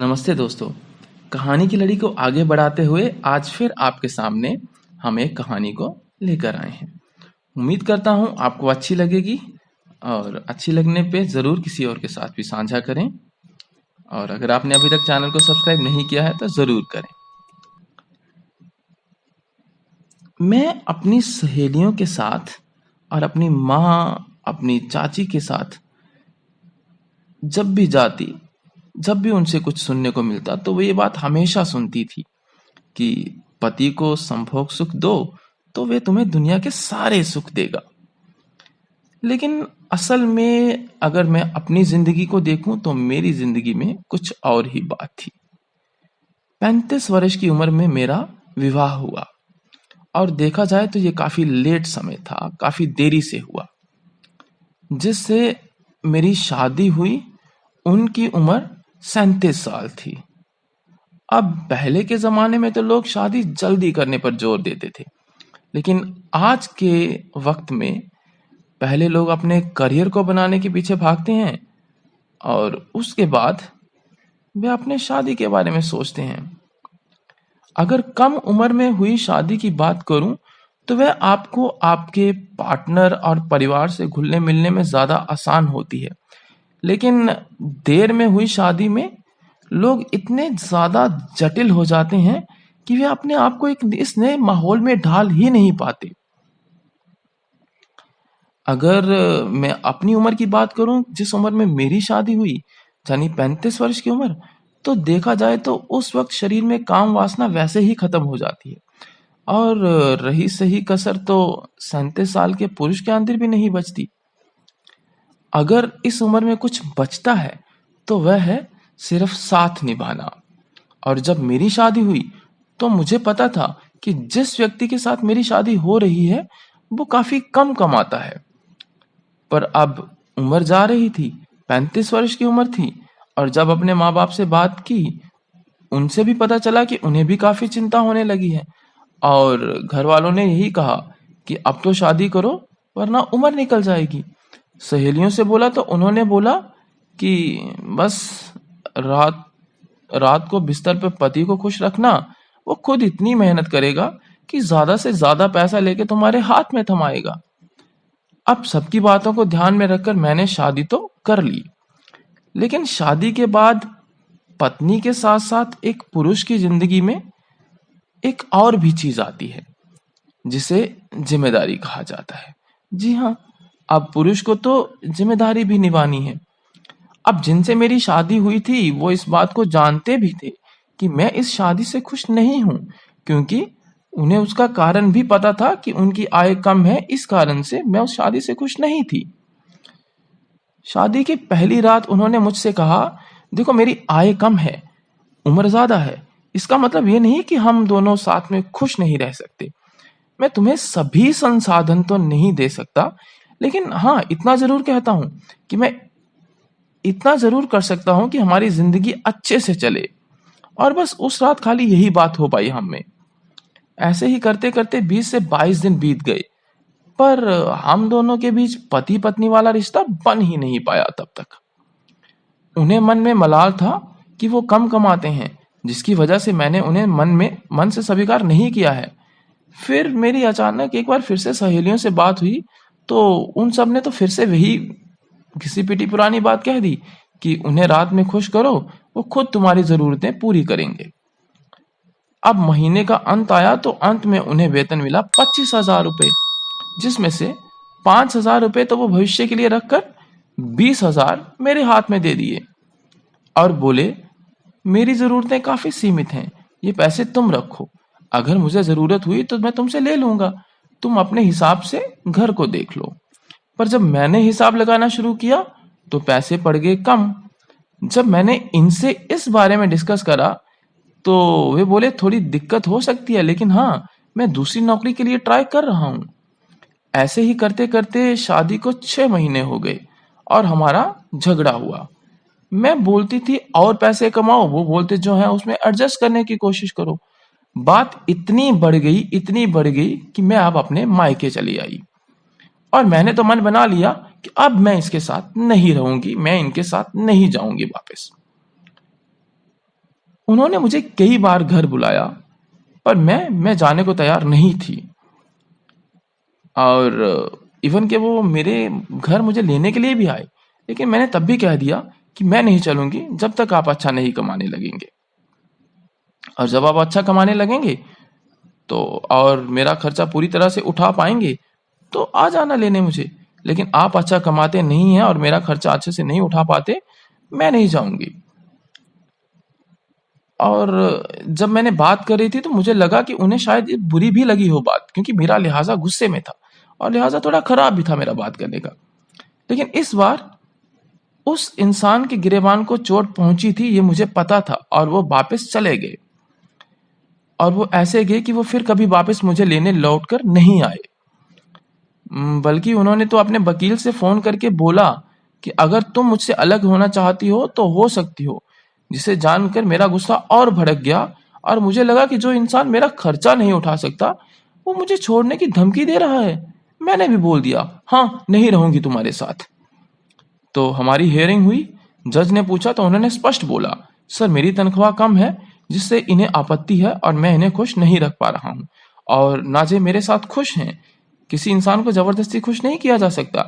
नमस्ते दोस्तों। कहानी की लड़ी को आगे बढ़ाते हुए आज फिर आपके सामने हम एक कहानी को लेकर आए हैं। उम्मीद करता हूँ आपको अच्छी लगेगी और अच्छी लगने पे ज़रूर किसी और के साथ भी साझा करें। और अगर आपने अभी तक चैनल को सब्सक्राइब नहीं किया है तो ज़रूर करें। मैं अपनी सहेलियों के साथ और अपनी माँ, अपनी चाची के साथ जब भी उनसे कुछ सुनने को मिलता तो वो ये बात हमेशा सुनती थी कि पति को संभोग सुख दो तो वे तुम्हें दुनिया के सारे सुख देगा। लेकिन असल में अगर मैं अपनी जिंदगी को देखूं तो मेरी जिंदगी में कुछ और ही बात थी। 35 वर्ष की उम्र में मेरा विवाह हुआ और देखा जाए तो ये काफी लेट समय था, काफी देरी से हुआ। जिससे मेरी शादी हुई उनकी उम्र 37 साल थी। अब पहले के ज़माने में तो लोग शादी जल्दी करने पर जोर देते थे, लेकिन आज के वक्त में पहले लोग अपने करियर को बनाने के पीछे भागते हैं और उसके बाद वे अपने शादी के बारे में सोचते हैं। अगर कम उम्र में हुई शादी की बात करूं तो वह आपको आपके पार्टनर और परिवार से घुलने मिलने में ज़्यादा आसान होती है, लेकिन देर में हुई शादी में लोग इतने ज्यादा जटिल हो जाते हैं कि वे अपने आप को इस नए माहौल में ढाल ही नहीं पाते। अगर मैं अपनी उम्र की बात करूं, जिस उम्र में मेरी शादी हुई यानी 35 वर्ष की उम्र, तो देखा जाए तो उस वक्त शरीर में काम वासना वैसे ही खत्म हो जाती है और रही सही कसर तो 37 साल के पुरुष के अंदर भी नहीं बचती। अगर इस उम्र में कुछ बचता है तो वह है सिर्फ साथ निभाना। और जब मेरी शादी हुई तो मुझे पता था कि जिस व्यक्ति के साथ मेरी शादी हो रही है वो काफी कम कमाता है, पर अब उम्र जा रही थी, 35 वर्ष की उम्र थी। और जब अपने माँ बाप से बात की, उनसे भी पता चला कि उन्हें भी काफी चिंता होने लगी है और घर वालों ने यही कहा कि अब तो शादी करो वरना उम्र निकल जाएगी। सहेलियों से बोला तो उन्होंने बोला कि बस रात रात को बिस्तर पे पति को खुश रखना, वो खुद इतनी मेहनत करेगा कि ज्यादा से ज्यादा पैसा लेके तुम्हारे हाथ में थमाएगा। अब सबकी बातों को ध्यान में रखकर मैंने शादी तो कर ली, लेकिन शादी के बाद पत्नी के साथ साथ एक पुरुष की जिंदगी में एक और भी चीज आती है जिसे जिम्मेदारी कहा जाता है। जी हाँ, अब पुरुष को तो जिम्मेदारी भी निभानी है। अब जिनसे मेरी शादी हुई थी वो इस बात को जानते भी थे कि मैं इस शादी से खुश नहीं हूं, क्योंकि उन्हें उसका कारण भी पता था कि उनकी आय कम है, इस कारण से मैं उस शादी से खुश नहीं थी। शादी की पहली रात उन्होंने मुझसे कहा, देखो मेरी आय कम है, उम्र ज्यादा है, इसका मतलब ये नहीं कि हम दोनों साथ में खुश नहीं रह सकते। मैं तुम्हें सभी संसाधन तो नहीं दे सकता, लेकिन हाँ इतना जरूर कहता हूं कि मैं इतना जरूर कर सकता हूं कि हमारी जिंदगी अच्छे से चले। और बस उस रात खाली यही बात हो पाई हम में। ऐसे ही करते करते 20 से 22 दिन बीत गए, पर हम दोनों के बीच पति पत्नी वाला रिश्ता बन ही नहीं पाया तब तक। उन्हें मन में मलाल था कि वो कम कमाते हैं, जिसकी वजह से मैंने उन्हें मन से स्वीकार नहीं किया है। फिर मेरी अचानक एक बार फिर से सहेलियों से बात हुई तो उन सब ने तो फिर से वही घिसी पिटी पुरानी बात कह दी कि उन्हें रात में खुश करो, वो खुद तुम्हारी जरूरतें पूरी करेंगे। अब महीने का अंत आया तो अंत में उन्हें वेतन मिला 25,000 रुपए, जिसमें से 5,000 रुपए तो वो भविष्य के लिए रखकर 20,000 मेरे हाथ में दे दिए और बोले, मेरी जरूरतें काफी सीमित हैं, ये पैसे तुम रखो, अगर मुझे जरूरत हुई तो मैं तुमसे ले लूंगा, तुम अपने हिसाब से घर को देख लो। पर जब मैंने हिसाब लगाना शुरू किया तो पैसे पड़ गए कम। जब मैंने इनसे इस बारे में डिस्कस करा तो वे बोले, थोड़ी दिक्कत हो सकती है, लेकिन हाँ मैं दूसरी नौकरी के लिए ट्राई कर रहा हूँ। ऐसे ही करते करते शादी को 6 महीने हो गए और हमारा झगड़ा हुआ। मैं बोलती थी और पैसे कमाओ, वो बोलते जो है उसमें एडजस्ट करने की कोशिश करो। बात इतनी बढ़ गई कि मैं अब अपने मायके चली आई और मैंने तो मन बना लिया कि अब मैं इसके साथ नहीं रहूंगी, मैं इनके साथ नहीं जाऊंगी वापस। उन्होंने मुझे कई बार घर बुलाया, पर मैं जाने को तैयार नहीं थी। और इवन कि वो मेरे घर मुझे लेने के लिए भी आए, लेकिन मैंने तब भी कह दिया कि मैं नहीं चलूंगी जब तक आप अच्छा नहीं कमाने लगेंगे। और जब आप अच्छा कमाने लगेंगे तो और मेरा खर्चा पूरी तरह से उठा पाएंगे तो आ जाना लेने मुझे। लेकिन आप अच्छा कमाते नहीं हैं और मेरा खर्चा अच्छे से नहीं उठा पाते, मैं नहीं जाऊंगी। और जब मैंने बात कर रही थी तो मुझे लगा कि उन्हें शायद ये बुरी भी लगी हो बात, क्योंकि मेरा लिहाजा गुस्से में था और लिहाजा थोड़ा खराब भी था मेरा बात करने का। लेकिन इस बार उस इंसान के गिरेबान को चोट पहुंची थी, ये मुझे पता था, और वो वापस चले गए। और वो ऐसे गए कि वो फिर कभी वापस मुझे लेने लौट कर नहीं आए। बल्कि उन्होंने तो अपने वकील से फोन करके बोला कि अगर तुम मुझसे अलग होना चाहती हो तो हो सकती हो। जिसे जानकर मेरा गुस्सा और भड़क गया और मुझे लगा कि जो इंसान मेरा खर्चा नहीं उठा सकता वो मुझे छोड़ने की धमकी दे रहा है। मैंने भी बोल दिया, हाँ नहीं रहूंगी तुम्हारे साथ। तो हमारी हियरिंग हुई। जज ने पूछा तो उन्होंने स्पष्ट बोला, सर मेरी तनख्वाह कम है जिससे इन्हें आपत्ति है और मैं इन्हें खुश नहीं रख पा रहा हूँ, और नाजे मेरे साथ खुश हैं। किसी इंसान को जबरदस्ती खुश नहीं किया जा सकता।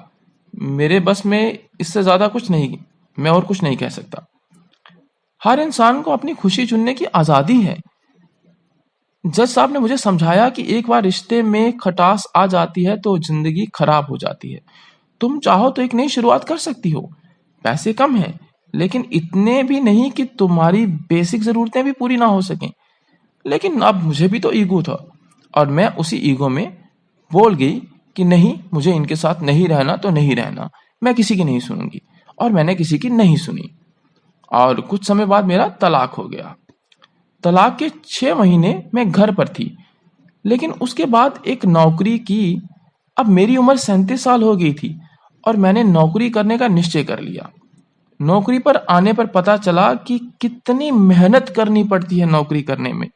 मेरे बस में इससे ज्यादा कुछ नहीं, मैं और कुछ नहीं कह सकता। हर इंसान को अपनी खुशी चुनने की आजादी है। जज साहब ने मुझे समझाया कि एक बार रिश्ते में खटास आ जाती है तो जिंदगी खराब हो जाती है। तुम चाहो तो एक नई शुरुआत कर सकती हो। पैसे कम हैं, लेकिन इतने भी नहीं कि तुम्हारी बेसिक जरूरतें भी पूरी ना हो सकें। लेकिन अब मुझे भी तो ईगो था, और मैं उसी ईगो में बोल गई कि नहीं, मुझे इनके साथ नहीं रहना तो नहीं रहना, मैं किसी की नहीं सुनूंगी। और मैंने किसी की नहीं सुनी, और कुछ समय बाद मेरा तलाक हो गया। तलाक के 6 महीने मैं घर पर थी, लेकिन उसके बाद एक नौकरी की। अब मेरी उम्र 37 साल हो गई थी और मैंने नौकरी करने का निश्चय कर लिया। नौकरी पर आने पर पता चला कि कितनी मेहनत करनी पड़ती है नौकरी करने में,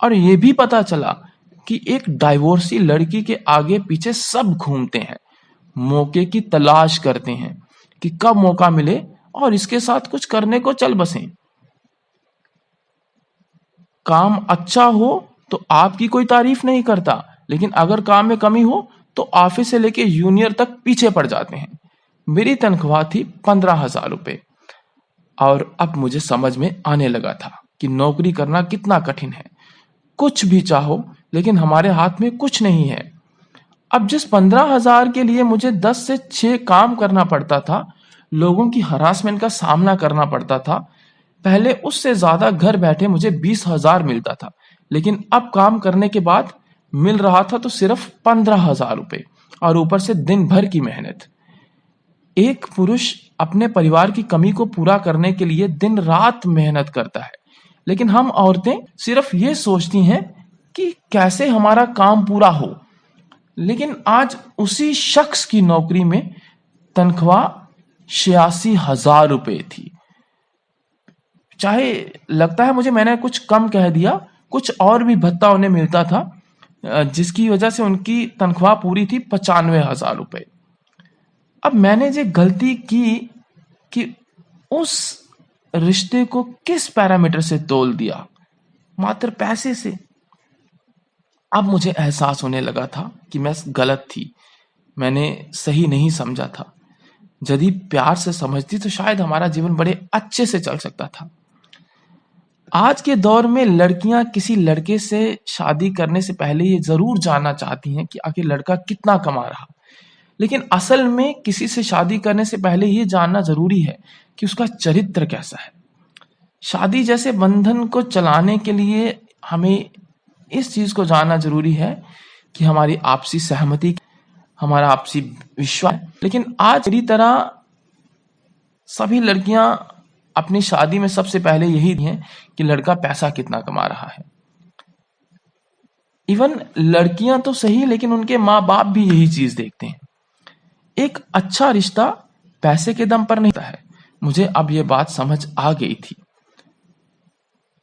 और ये भी पता चला कि एक डाइवोर्सी लड़की के आगे पीछे सब घूमते हैं, मौके की तलाश करते हैं कि कब मौका मिले और इसके साथ कुछ करने को चल बसें। काम अच्छा हो तो आपकी कोई तारीफ नहीं करता, लेकिन अगर काम में कमी हो तो ऑफिस से लेके जूनियर तक पीछे पड़ जाते हैं। मेरी तनख्वाह थी 15,000 रुपए, और अब मुझे समझ में आने लगा था कि नौकरी करना कितना कठिन है। कुछ भी चाहो, लेकिन हमारे हाथ में कुछ नहीं है। अब जिस 15,000 के लिए मुझे 10 से 6 काम करना पड़ता था, लोगों की हरासमेंट का सामना करना पड़ता था, पहले उससे ज्यादा घर बैठे मुझे 20,000 मिलता था। लेकिन अब काम करने के बाद मिल रहा था तो सिर्फ 15,000 रुपए, और ऊपर से दिन भर की मेहनत। एक पुरुष अपने परिवार की कमी को पूरा करने के लिए दिन रात मेहनत करता है, लेकिन हम औरतें सिर्फ ये सोचती हैं कि कैसे हमारा काम पूरा हो। लेकिन आज उसी शख्स की नौकरी में तनख्वाह 86,000 रुपए थी। चाहे लगता है मुझे मैंने कुछ कम कह दिया, कुछ और भी भत्ता उन्हें मिलता था, जिसकी वजह से उनकी तनख्वाह पूरी थी 95,000 रुपए। अब मैंने जो गलती की कि उस रिश्ते को किस पैरामीटर से तोल दिया, मात्र पैसे से। अब मुझे एहसास होने लगा था कि मैं गलत थी, मैंने सही नहीं समझा था। यदि प्यार से समझती तो शायद हमारा जीवन बड़े अच्छे से चल सकता था। आज के दौर में लड़कियां किसी लड़के से शादी करने से पहले ये जरूर जानना चाहती हैं कि आखिर लड़का कितना कमा रहा। लेकिन असल में किसी से शादी करने से पहले ये जानना जरूरी है कि उसका चरित्र कैसा है। शादी जैसे बंधन को चलाने के लिए हमें इस चीज को जानना जरूरी है कि हमारी आपसी सहमति, हमारा आपसी विश्वास। लेकिन आज मेरी तरह सभी लड़कियां अपनी शादी में सबसे पहले यही हैं कि लड़का पैसा कितना कमा रहा है। इवन लड़कियां तो सही, लेकिन उनके माँ बाप भी यही चीज देखते हैं। एक अच्छा रिश्ता पैसे के दम पर नहीं होता है। मुझे अब ये बात समझ आ गई थी,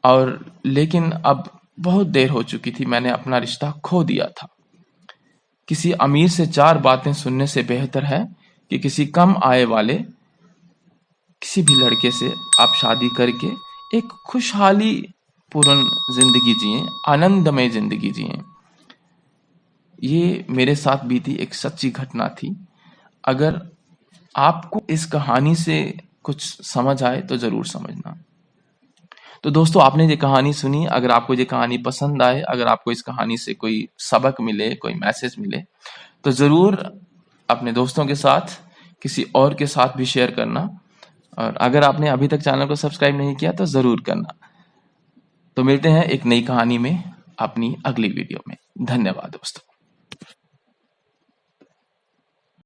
और लेकिन अब बहुत देर हो चुकी थी, मैंने अपना रिश्ता खो दिया था। किसी अमीर से 4 बातें सुनने से बेहतर है कि किसी कम आय वाले किसी भी लड़के से आप शादी करके एक खुशहाली पूर्ण जिंदगी जिए, आनंदमय जिंदगी जिए। ये मेरे साथ बीती एक सच्ची घटना थी। अगर आपको इस कहानी से कुछ समझ आए तो जरूर समझना। तो दोस्तों, आपने ये कहानी सुनी। अगर आपको ये कहानी पसंद आए, अगर आपको इस कहानी से कोई सबक मिले, कोई मैसेज मिले, तो जरूर अपने दोस्तों के साथ, किसी और के साथ भी शेयर करना। और अगर आपने अभी तक चैनल को सब्सक्राइब नहीं किया तो जरूर करना। तो मिलते हैं एक नई कहानी में अपनी अगली वीडियो में। धन्यवाद दोस्तों।